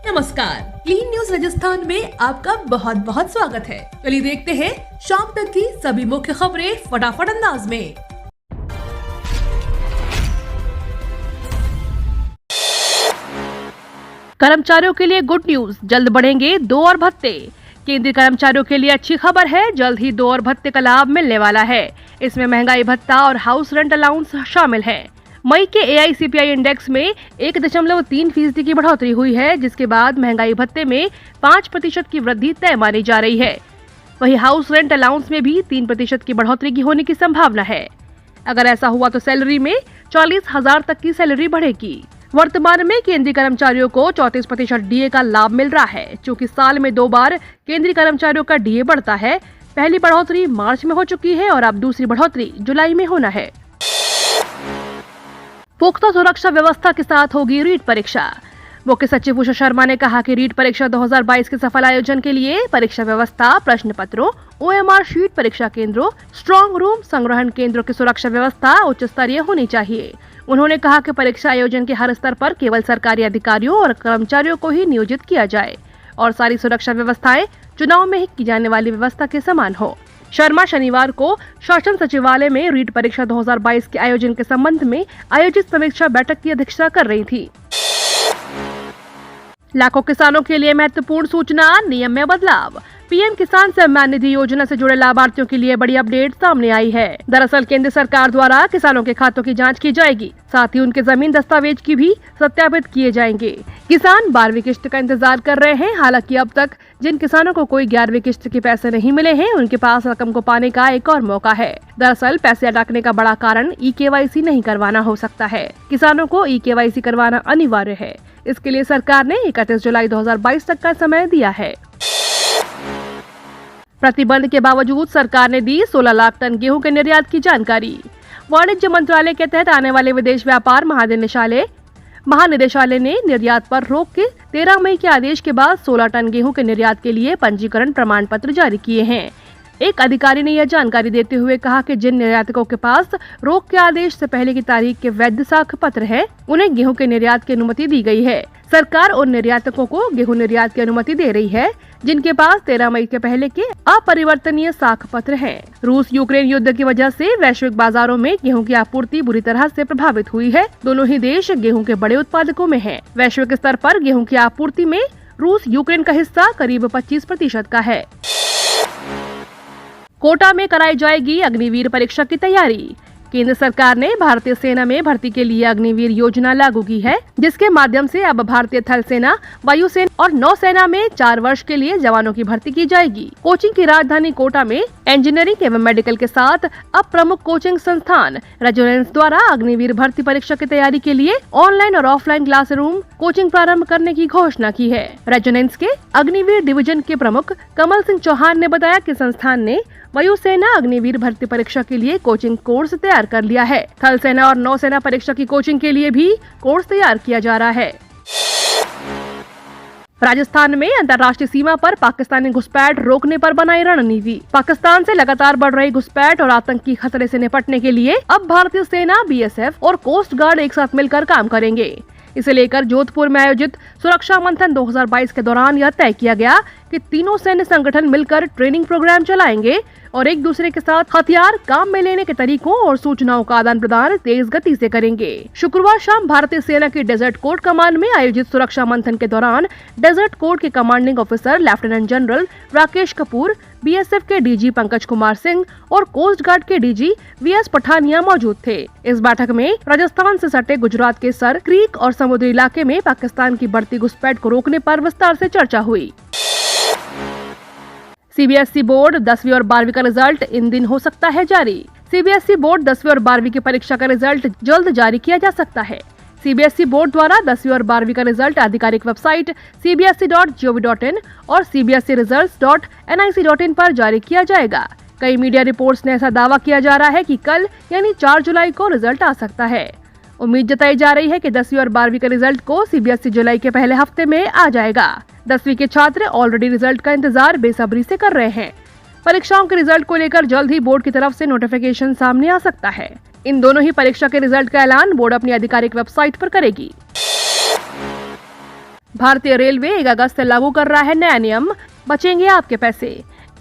नमस्कार, clean news Rajasthan में आपका बहुत बहुत स्वागत है। चलिए देखते हैं शाम तक की सभी मुख्य खबरें फटाफट अंदाज में। कर्मचारियों के लिए गुड न्यूज, जल्द बढ़ेंगे 2 और भत्ते। केंद्रीय कर्मचारियों के लिए अच्छी खबर है, जल्द ही 2 और भत्ते का लाभ मिलने वाला है। इसमें महंगाई भत्ता और हाउस रेंट अलाउंस शामिल है। मई के AICPI इंडेक्स में 1.3% की बढ़ोतरी हुई है, जिसके बाद महंगाई भत्ते में 5% की वृद्धि तय मानी जा रही है। वहीं हाउस रेंट अलाउंस में भी 3% की बढ़ोतरी की होने की संभावना है। अगर ऐसा हुआ तो सैलरी में 40,000 तक की सैलरी बढ़ेगी। वर्तमान में केंद्रीय कर्मचारियों को 34% DA का लाभ मिल रहा है, क्योंकि साल में 2 बार केंद्रीय कर्मचारियों का DA बढ़ता है। पहली बढ़ोतरी मार्च में हो चुकी है और अब दूसरी बढ़ोतरी जुलाई में होना है। पुख्ता सुरक्षा व्यवस्था के साथ होगी रीट परीक्षा। मुख्य सचिव उषा शर्मा ने कहा कि रीट परीक्षा 2022 के सफल आयोजन के लिए परीक्षा व्यवस्था, प्रश्न पत्रों, OMR शीट, परीक्षा केंद्रों, स्ट्रांग रूम, संग्रहण केंद्रों की सुरक्षा व्यवस्था उच्च स्तरीय होनी चाहिए। उन्होंने कहा कि परीक्षा आयोजन के हर स्तर पर केवल सरकारी अधिकारियों और कर्मचारियों को ही नियोजित किया जाए और सारी सुरक्षा व्यवस्थाएं चुनाव में ही की जाने वाली व्यवस्था के समान हो। शर्मा शनिवार को शासन सचिवालय में रीट परीक्षा 2022 के आयोजन के संबंध में आयोजित समीक्षा बैठक की अध्यक्षता कर रही थी। लाखों किसानों के लिए महत्वपूर्ण सूचना, नियम में बदलाव। PM किसान सम्मान निधि योजना से जुड़े लाभार्थियों के लिए बड़ी अपडेट सामने आई है। दरअसल केंद्र सरकार द्वारा किसानों के खातों की जांच की जाएगी, साथ ही उनके जमीन दस्तावेज की भी सत्यापित किए जाएंगे। किसान 12वीं किश्त का इंतजार कर रहे हैं। हालांकि अब तक जिन किसानों को कोई 11वीं किश्त के पैसे नहीं मिले हैं, उनके पास रकम को पाने का एक और मौका है। दरअसल पैसे अटकने का बड़ा कारण eKYC नहीं करवाना हो सकता है। किसानों को eKYC करवाना अनिवार्य है। इसके लिए सरकार ने 31 जुलाई 2022 तक का समय दिया है। प्रतिबंध के बावजूद सरकार ने दी 16 लाख टन गेहूं के निर्यात की जानकारी। वाणिज्य मंत्रालय के तहत आने वाले विदेश व्यापार महानिदेशालय ने निर्यात पर रोक के 13 मई के आदेश के बाद 16 टन गेहूं के निर्यात के लिए पंजीकरण प्रमाण पत्र जारी किए हैं। एक अधिकारी ने यह जानकारी देते हुए कहा कि जिन निर्यातकों के पास रोक के आदेश से पहले की तारीख के वैध साख पत्र है, उन्हें गेहूं के निर्यात की अनुमति दी गई है। सरकार उन निर्यातकों को गेहूं निर्यात की अनुमति दे रही है जिनके पास 13 मई के पहले के अपरिवर्तनीय साख पत्र हैं। रूस यूक्रेन युद्ध की वजह से वैश्विक बाजारों में गेहूं की आपूर्ति बुरी तरह से प्रभावित हुई है। दोनों ही देश गेहूं के बड़े उत्पादकों में हैं। वैश्विक स्तर पर गेहूं की आपूर्ति में रूस यूक्रेन का हिस्सा करीब 25% का है। कोटा में कराई जाएगी अग्निवीर परीक्षा की तैयारी। केंद्र सरकार ने भारतीय सेना में भर्ती के लिए अग्निवीर योजना लागू की है, जिसके माध्यम से अब भारतीय थल सेना, वायुसेना और नौसेना में 4 वर्ष के लिए जवानों की भर्ती की जाएगी। कोचिंग की राजधानी कोटा में इंजीनियरिंग एवं मेडिकल के साथ अब प्रमुख कोचिंग संस्थान रेजोनेंस द्वारा अग्निवीर भर्ती परीक्षा की तैयारी के लिए ऑनलाइन और ऑफलाइन क्लासरूम कोचिंग प्रारंभ करने की घोषणा की है। रेजोनेंस के अग्निवीर डिवीजन के प्रमुख कमल सिंह चौहान ने बताया कि संस्थान ने वायुसेना अग्निवीर भर्ती परीक्षा के लिए कोचिंग कोर्स तैयार कर लिया है। थल सेना और नौसेना परीक्षा की कोचिंग के लिए भी कोर्स तैयार किया जा रहा है। राजस्थान में अंतर्राष्ट्रीय सीमा पर पाकिस्तानी घुसपैठ रोकने पर बनाई रणनीति। पाकिस्तान से लगातार बढ़ रही घुसपैठ और आतंकी खतरे से निपटने के लिए अब भारतीय सेना, BSF और कोस्ट गार्ड एक साथ मिलकर काम करेंगे। इसे लेकर जोधपुर में आयोजित सुरक्षा मंथन 2022 के दौरान यह तय किया गया कि तीनों सैन्य संगठन मिलकर ट्रेनिंग प्रोग्राम चलाएंगे और एक दूसरे के साथ हथियार काम में लेने के तरीकों और सूचनाओं का आदान प्रदान तेज गति से करेंगे। शुक्रवार शाम भारतीय सेना की डेजर्ट कोर कमांड में आयोजित सुरक्षा मंथन के दौरान डेजर्ट कोर के commanding officer lieutenant general Rakesh Kapoor, BSF के DG पंकज कुमार सिंह और कोस्ट गार्ड के DG VS पठानिया मौजूद थे। इस बैठक में राजस्थान से सटे गुजरात के सर क्रीक और समुद्री इलाके में पाकिस्तान की बढ़ती घुसपैठ को रोकने पर विस्तार से चर्चा हुई। CBSE बोर्ड 10वीं और 12वीं का रिजल्ट इन दिन हो सकता है जारी। CBSE बोर्ड 10वीं और 12वीं की परीक्षा का रिजल्ट जल्द जारी किया जा सकता है। CBSE बोर्ड द्वारा 10वीं और 12वीं का रिजल्ट आधिकारिक वेबसाइट cbse.gov.in और cbseresults.nic.in पर जारी किया जाएगा। कई मीडिया रिपोर्ट्स ने ऐसा दावा किया जा रहा है कि कल यानी 4 जुलाई को रिजल्ट आ सकता है। उम्मीद जताई जा रही है कि 10वीं और 12वीं के रिजल्ट को CBSE जुलाई के पहले हफ्ते में आ जाएगा। 10वीं के छात्र ऑलरेडी रिजल्ट का इंतजार बेसब्री से कर रहे हैं। परीक्षाओं के रिजल्ट को लेकर जल्द ही बोर्ड की तरफ से नोटिफिकेशन सामने आ सकता है। इन दोनों ही परीक्षा के रिजल्ट का ऐलान बोर्ड अपनी आधिकारिक वेबसाइट पर करेगी। भारतीय रेलवे 1 अगस्त से लागू कर रहा है नया नियम, बचेंगे आपके पैसे।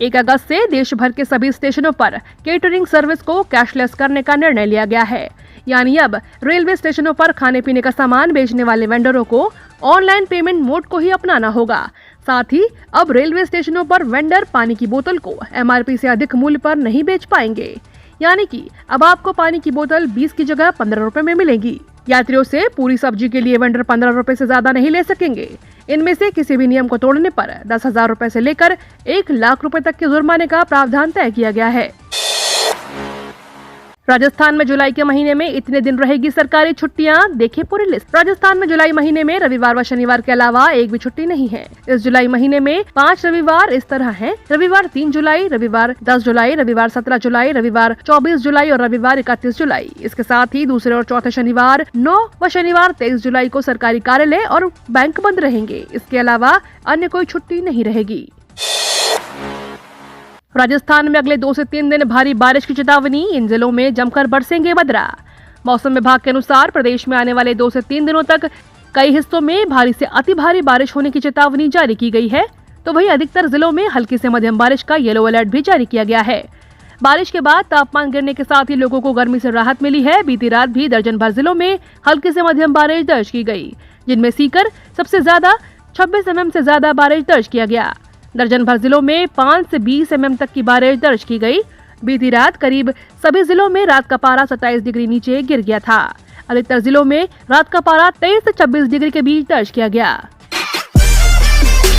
1 अगस्त से देश भर के सभी स्टेशनों पर केटरिंग सर्विस को कैशलेस करने का निर्णय लिया गया है। यानी अब रेलवे स्टेशनों पर खाने पीने का सामान बेचने वाले वेंडरों को ऑनलाइन पेमेंट मोड को ही अपनाना होगा। साथ ही अब रेलवे स्टेशनों पर वेंडर पानी की बोतल को MRP से अधिक मूल्य पर नहीं बेच पाएंगे। यानी कि अब आपको पानी की बोतल 20 की जगह 15 रुपए में मिलेगी। यात्रियों से पूरी सब्जी के लिए वेंडर 15 रुपए से ज्यादा नहीं ले सकेंगे। इनमें से किसी भी नियम को तोड़ने पर 10,000 रुपए से लेकर 1 लाख रुपए तक के जुर्माने का प्रावधान तय किया गया है। राजस्थान में जुलाई के महीने में इतने दिन रहेगी सरकारी छुट्टियां, देखें पूरी लिस्ट। राजस्थान में जुलाई महीने में रविवार व शनिवार के अलावा एक भी छुट्टी नहीं है। इस जुलाई महीने में 5 रविवार इस तरह हैं: रविवार 3 जुलाई, रविवार 10 जुलाई, रविवार 17 जुलाई, रविवार 24 जुलाई और रविवार 31 जुलाई। इसके साथ ही दूसरे और चौथे शनिवार 9 व शनिवार 23 जुलाई को सरकारी कार्यालय और बैंक बंद रहेंगे। इसके अलावा अन्य कोई छुट्टी नहीं रहेगी। राजस्थान में अगले 2 से 3 दिन भारी बारिश की चेतावनी, इन जिलों में जमकर बरसेंगे बदरा। मौसम विभाग के अनुसार प्रदेश में आने वाले 2 से 3 दिनों तक कई हिस्सों में भारी से अति भारी बारिश होने की चेतावनी जारी की गई है, तो वहीं अधिकतर जिलों में हल्की से मध्यम बारिश का येलो अलर्ट भी जारी किया गया है। बारिश के बाद तापमान गिरने के साथ ही लोगों को गर्मी से राहत मिली है। बीती रात भी दर्जन भर जिलों में हल्की से मध्यम बारिश दर्ज की गई, जिनमें सीकर सबसे ज्यादा 26 mm से ज्यादा बारिश दर्ज किया गया। दर्जन भर जिलों में 5 से 20 mm तक की बारिश दर्ज की गई। बीती रात करीब सभी जिलों में रात का पारा 27 डिग्री नीचे गिर गया था। अधिकतर जिलों में रात का पारा 23 से 26 डिग्री के बीच दर्ज किया गया।